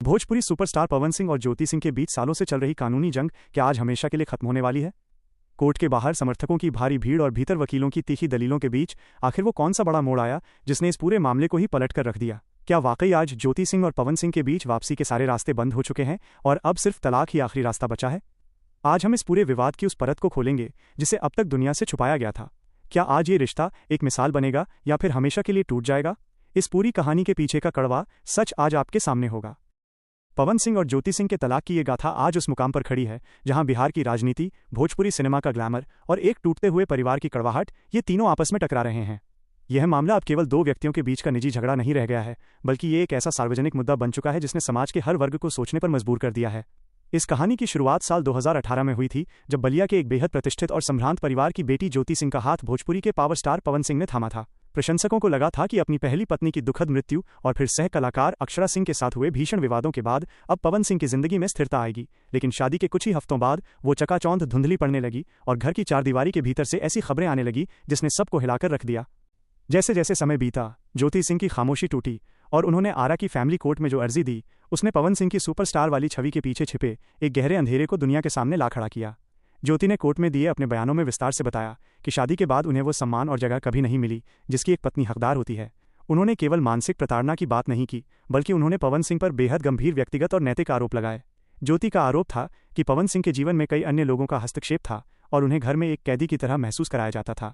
Bhojpuri superstar Pawan Singh और ज्योति सिंह के बीच सालों से चल रही कानूनी जंग क्या आज हमेशा के लिए खत्म होने वाली है? कोर्ट के बाहर समर्थकों की भारी भीड़ और भीतर वकीलों की तीखी दलीलों के बीच आखिर वो कौन सा बड़ा मोड़ आया जिसने इस पूरे मामले को ही पलट कर रख दिया? क्या वाकई आज ज्योति सिंह और पवन सिंह के बीच वापसी के सारे रास्ते बंद हो चुके हैं और अब सिर्फ तलाक ही आखिरी रास्ता बचा है? आज हम इस पूरे विवाद की उस परत को खोलेंगे जिसे अब तक दुनिया से छुपाया गया था। क्या आज ये रिश्ता एक मिसाल बनेगा या फिर हमेशा के लिए टूट जाएगा? इस पूरी कहानी के पीछे का कड़वा सच आज आपके सामने होगा। पवन सिंह और ज्योति सिंह के तलाक की ये गाथा आज उस मुकाम पर खड़ी है जहां बिहार की राजनीति, भोजपुरी सिनेमा का ग्लैमर और एक टूटते हुए परिवार की कड़वाहट, ये तीनों आपस में टकरा रहे हैं। यह मामला अब केवल दो व्यक्तियों के बीच का निजी झगड़ा नहीं रह गया है, बल्कि ये एक ऐसा सार्वजनिक मुद्दा बन चुका है जिसने समाज के हर वर्ग को सोचने पर मजबूर कर दिया है। इस कहानी की शुरुआत साल 2018 में हुई थी, जब बलिया के एक बेहद प्रतिष्ठित और संभ्रांत परिवार की बेटी ज्योति सिंह का हाथ भोजपुरी के पावर स्टार पवन सिंह ने थामा था। प्रशंसकों को लगा था कि अपनी पहली पत्नी की दुखद मृत्यु और फिर सह कलाकार अक्षरा सिंह के साथ हुए भीषण विवादों के बाद अब पवन सिंह की जिंदगी में स्थिरता आएगी। लेकिन शादी के कुछ ही हफ्तों बाद वो चकाचौंध धुंधली पड़ने लगी और घर की चारदीवारी के भीतर से ऐसी खबरें आने लगी जिसने सबको हिलाकर रख दिया। जैसे जैसे समय बीता, ज्योति सिंह की खामोशी टूटी और उन्होंने आरा की फैमिली कोर्ट में जो अर्जी दी, उसने पवन सिंह की सुपरस्टार वाली छवि के पीछे छिपे एक गहरे अंधेरे को दुनिया के सामने ला खड़ा किया। ज्योति ने कोर्ट में दिए अपने बयानों में विस्तार से बताया कि शादी के बाद उन्हें वो सम्मान और जगह कभी नहीं मिली जिसकी एक पत्नी हकदार होती है। उन्होंने केवल मानसिक प्रताड़ना की बात नहीं की, बल्कि उन्होंने पवन सिंह पर बेहद गंभीर व्यक्तिगत और नैतिक आरोप लगाए। ज्योति का आरोप था कि पवन सिंह के जीवन में कई अन्य लोगों का हस्तक्षेप था और उन्हें घर में एक कैदी की तरह महसूस कराया जाता था।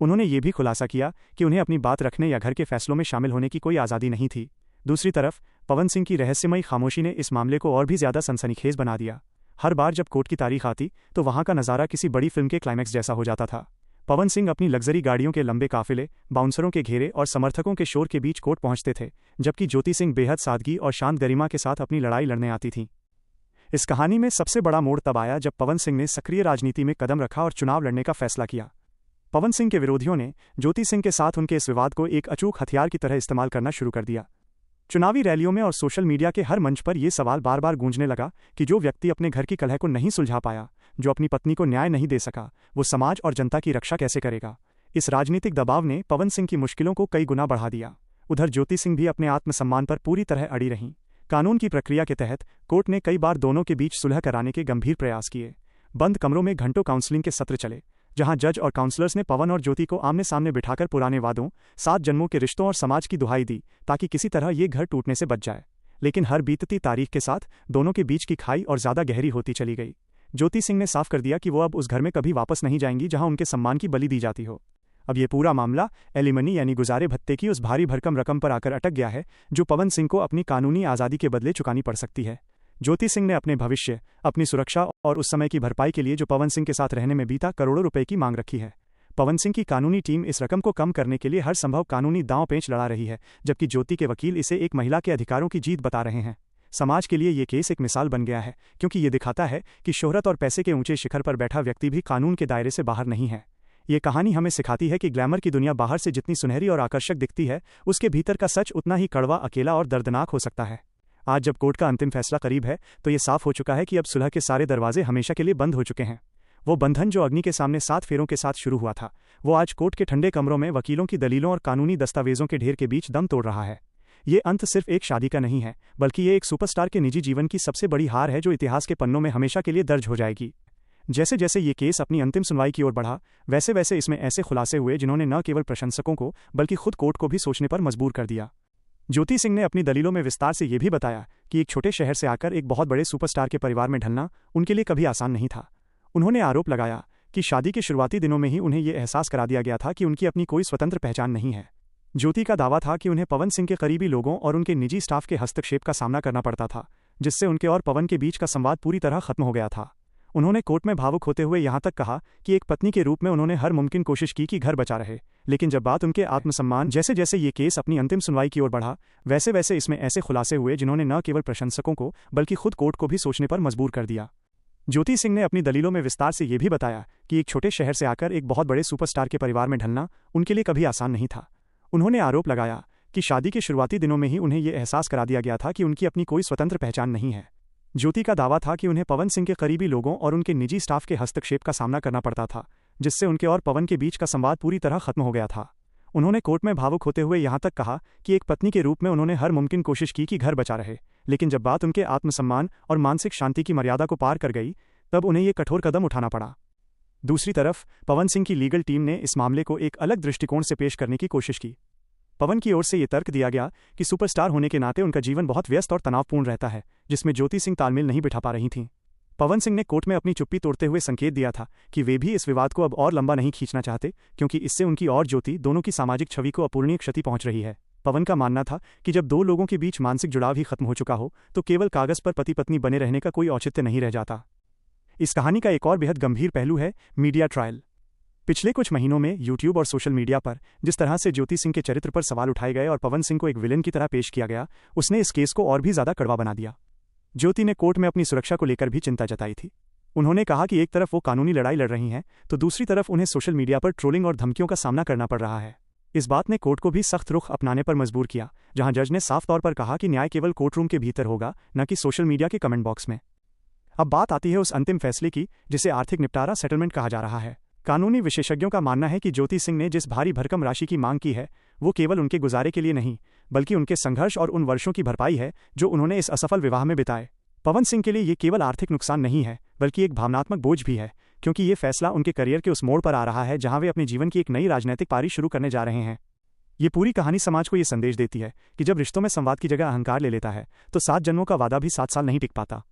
उन्होंने ये भी खुलासा किया कि उन्हें अपनी बात रखने या घर के फैसलों में शामिल होने की कोई आज़ादी नहीं थी। दूसरी तरफ पवन सिंह की रहस्यमयी खामोशी ने इस मामले को और भी ज्यादा सनसनीखेज बना दिया। हर बार जब कोर्ट की तारीख आती तो वहां का नज़ारा किसी बड़ी फिल्म के क्लाइमैक्स जैसा हो जाता था। पवन सिंह अपनी लग्जरी गाड़ियों के लंबे काफिले, बाउंसरों के घेरे और समर्थकों के शोर के बीच कोर्ट पहुंचते थे, जबकि ज्योति सिंह बेहद सादगी और शांत गरिमा के साथ अपनी लड़ाई लड़ने आती थीं। इस कहानी में सबसे बड़ा मोड़ तब आया जब पवन सिंह ने सक्रिय राजनीति में कदम रखा और चुनाव लड़ने का फैसला किया। पवन सिंह के विरोधियों ने ज्योति सिंह के साथ उनके इस विवाद को एक अचूक हथियार की तरह इस्तेमाल करना शुरू कर दिया। चुनावी रैलियों में और सोशल मीडिया के हर मंच पर यह सवाल बार बार गूंजने लगा कि जो व्यक्ति अपने घर की कलह को नहीं सुलझा पाया, जो अपनी पत्नी को न्याय नहीं दे सका, वो समाज और जनता की रक्षा कैसे करेगा? इस राजनीतिक दबाव ने पवन सिंह की मुश्किलों को कई गुना बढ़ा दिया। उधर ज्योति सिंह भी अपने आत्मसम्मान पर पूरी तरह अड़ी रहीं। कानून की प्रक्रिया के तहत कोर्ट ने कई बार दोनों के बीच सुलह कराने के गंभीर प्रयास किए। बंद कमरों में घंटों काउंसलिंग के सत्र चले, जहां जज और काउंसलर्स ने पवन और ज्योति को आमने सामने बिठाकर पुराने वादों, 7 जन्मों के रिश्तों और समाज की दुहाई दी ताकि किसी तरह ये घर टूटने से बच जाए। लेकिन हर बीतती तारीख के साथ दोनों के बीच की खाई और ज्यादा गहरी होती चली गई। ज्योति सिंह ने साफ कर दिया कि वो अब उस घर में कभी वापस नहीं जाएंगी जहां उनके सम्मान की बलि दी जाती हो। अब ये पूरा मामला एलिमनी यानी गुजारे भत्ते की उस भारी भरकम रकम पर आकर अटक गया है जो पवन सिंह को अपनी कानूनी आज़ादी के बदले चुकानी पड़ सकती है। ज्योति सिंह ने अपने भविष्य, अपनी सुरक्षा और उस समय की भरपाई के लिए जो पवन सिंह के साथ रहने में बीता करोड़ों रुपए की मांग रखी है। पवन सिंह की कानूनी टीम इस रकम को कम करने के लिए हर संभव कानूनी दांव पेंच लड़ा रही है, जबकि ज्योति के वकील इसे एक महिला के अधिकारों की जीत बता रहे हैं। समाज के लिए ये केस एक मिसाल बन गया है, क्योंकि ये दिखाता है कि शोहरत और पैसे के ऊंचे शिखर पर बैठा व्यक्ति भी कानून के दायरे से बाहर नहीं है। ये कहानी हमें सिखाती है कि ग्लैमर की दुनिया बाहर से जितनी सुनहरी और आकर्षक दिखती है, उसके भीतर का सच उतना ही कड़वा, अकेला और दर्दनाक हो सकता है। आज जब कोर्ट का अंतिम फैसला करीब है, तो ये साफ हो चुका है कि अब सुलह के सारे दरवाजे हमेशा के लिए बंद हो चुके हैं। वो बंधन जो अग्नि के सामने 7 फेरों के साथ शुरू हुआ था, वो आज कोर्ट के ठंडे कमरों में वकीलों की दलीलों और कानूनी दस्तावेजों के ढेर के बीच दम तोड़ रहा है। ये अंत सिर्फ एक शादी का नहीं है, बल्कि ये एक सुपरस्टार के निजी जीवन की सबसे बड़ी हार है जो इतिहास के पन्नों में हमेशा के लिए दर्ज हो जाएगी। जैसे जैसे ये केस अपनी अंतिम सुनवाई की ओर बढ़ा, वैसे वैसे इसमें ऐसे खुलासे हुए जिन्होंने न केवल प्रशंसकों को बल्कि खुद कोर्ट को भी सोचने पर मजबूर कर दिया। ज्योति सिंह ने अपनी दलीलों में विस्तार से यह भी बताया कि एक छोटे शहर से आकर एक बहुत बड़े सुपरस्टार के परिवार में ढलना उनके लिए कभी आसान नहीं था। उन्होंने आरोप लगाया कि शादी के शुरुआती दिनों में ही उन्हें यह एहसास करा दिया गया था कि उनकी अपनी कोई स्वतंत्र पहचान नहीं है। ज्योति का दावा था कि उन्हें पवन सिंह के करीबी लोगों और उनके निजी स्टाफ के हस्तक्षेप का सामना करना पड़ता था, जिससे उनके और पवन के बीच का संवाद पूरी तरह खत्म हो गया था। उन्होंने कोर्ट में भावुक होते हुए यहां तक कहा कि एक पत्नी के रूप में उन्होंने हर मुमकिन कोशिश की कि घर बचा रहे, लेकिन जब बात उनके आत्मसम्मान, जैसे जैसे ये केस अपनी अंतिम सुनवाई की ओर बढ़ा, वैसे वैसे इसमें ऐसे खुलासे हुए जिन्होंने न केवल प्रशंसकों को बल्कि खुद कोर्ट को भी सोचने पर मजबूर कर दिया। ज्योति सिंह ने अपनी दलीलों में विस्तार से यह भी बताया कि एक छोटे शहर से आकर एक बहुत बड़े सुपरस्टार के परिवार में ढलना उनके लिए कभी आसान नहीं था। उन्होंने आरोप लगाया कि शादी के शुरुआती दिनों में ही उन्हें यह एहसास करा दिया गया था कि उनकी अपनी कोई स्वतंत्र पहचान नहीं है। ज्योति का दावा था कि उन्हें पवन सिंह के करीबी लोगों और उनके निजी स्टाफ के हस्तक्षेप का सामना करना पड़ता था, जिससे उनके और पवन के बीच का संवाद पूरी तरह खत्म हो गया था। उन्होंने कोर्ट में भावुक होते हुए यहां तक कहा कि एक पत्नी के रूप में उन्होंने हर मुमकिन कोशिश की कि घर बचा रहे, लेकिन जब बात उनके आत्मसम्मान और मानसिक शांति की मर्यादा को पार कर गई, तब उन्हें ये कठोर कदम उठाना पड़ा। दूसरी तरफ पवन सिंह की लीगल टीम ने इस मामले को एक अलग दृष्टिकोण से पेश करने की कोशिश की। पवन की ओर से ये तर्क दिया गया कि सुपरस्टार होने के नाते उनका जीवन बहुत व्यस्त और तनावपूर्ण रहता है, जिसमें ज्योति सिंह तालमेल नहीं बिठा पा रही थीं। पवन सिंह ने कोर्ट में अपनी चुप्पी तोड़ते हुए संकेत दिया था कि वे भी इस विवाद को अब और लंबा नहीं खींचना चाहते, क्योंकि इससे उनकी और ज्योति दोनों की सामाजिक छवि को अपूरणीय क्षति पहुंच रही है। पवन का मानना था कि जब दो लोगों के बीच मानसिक जुड़ाव ही खत्म हो चुका हो, तो केवल कागज पर पति पत्नी बने रहने का कोई औचित्य नहीं रह जाता। इस कहानी का एक और बेहद गंभीर पहलू है मीडिया ट्रायल। पिछले कुछ महीनों में यूट्यूब और सोशल मीडिया पर जिस तरह से ज्योति सिंह के चरित्र पर सवाल उठाए गए और पवन सिंह को एक विलेन की तरह पेश किया गया, उसने इस केस को और भी ज्यादा कड़वा बना दिया। ज्योति ने कोर्ट में अपनी सुरक्षा को लेकर भी चिंता जताई थी। उन्होंने कहा कि एक तरफ वो कानूनी लड़ाई लड़ रही हैं, तो दूसरी तरफ उन्हें सोशल मीडिया पर ट्रोलिंग और धमकियों का सामना करना पड़ रहा है। इस बात ने कोर्ट को भी सख्त रुख अपनाने पर मजबूर किया, जहां जज ने साफ तौर पर कहा कि न्याय केवल कोर्टरूम के भीतर होगा, न कि सोशल मीडिया के कमेंट बॉक्स में। अब बात आती है उस अंतिम फैसले की जिसे आर्थिक निपटारा सेटलमेंट कहा जा रहा है। कानूनी विशेषज्ञों का मानना है कि ज्योति सिंह ने जिस भारी भरकम राशि की मांग की है, वो केवल उनके गुजारे के लिए नहीं, बल्कि उनके संघर्ष और उन वर्षों की भरपाई है जो उन्होंने इस असफल विवाह में बिताए। पवन सिंह के लिए ये केवल आर्थिक नुकसान नहीं है, बल्कि एक भावनात्मक बोझ भी है, क्योंकि ये फैसला उनके करियर के उस मोड़ पर आ रहा है जहां वे अपने जीवन की एक नई राजनीतिक पारी शुरू करने जा रहे हैं। ये पूरी कहानी समाज को ये संदेश देती है कि जब रिश्तों में संवाद की जगह अहंकार ले लेता है, तो 7 जन्मों का वादा भी 7 साल नहीं टिक पाता।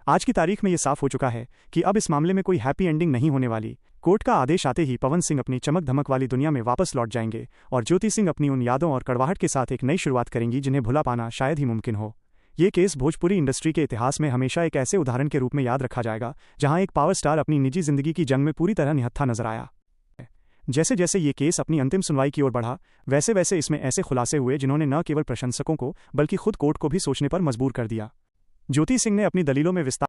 आज की तारीख में ये साफ हो चुका है कि अब इस मामले में कोई हैप्पी एंडिंग नहीं होने वाली। कोर्ट का आदेश आते ही पवन सिंह अपनी चमक धमक वाली दुनिया में वापस लौट जाएंगे और ज्योति सिंह अपनी उन यादों और कड़वाहट के साथ एक नई शुरुआत करेंगी जिन्हें भुला पाना शायद ही मुमकिन हो। ये केस भोजपुरी इंडस्ट्री के इतिहास में हमेशा एक ऐसे उदाहरण के रूप में याद रखा जाएगा जहां एक पावर स्टार अपनी निजी जिंदगी की जंग में पूरी तरह निहत्था नजर आया। जैसे जैसे ये केस अपनी अंतिम सुनवाई की ओर बढ़ा, वैसे वैसे इसमें ऐसे खुलासे हुए जिन्होंने न केवल प्रशंसकों को बल्कि खुद कोर्ट को भी सोचने पर मजबूर कर दिया। ज्योति सिंह ने अपनी दलीलों में विस्तार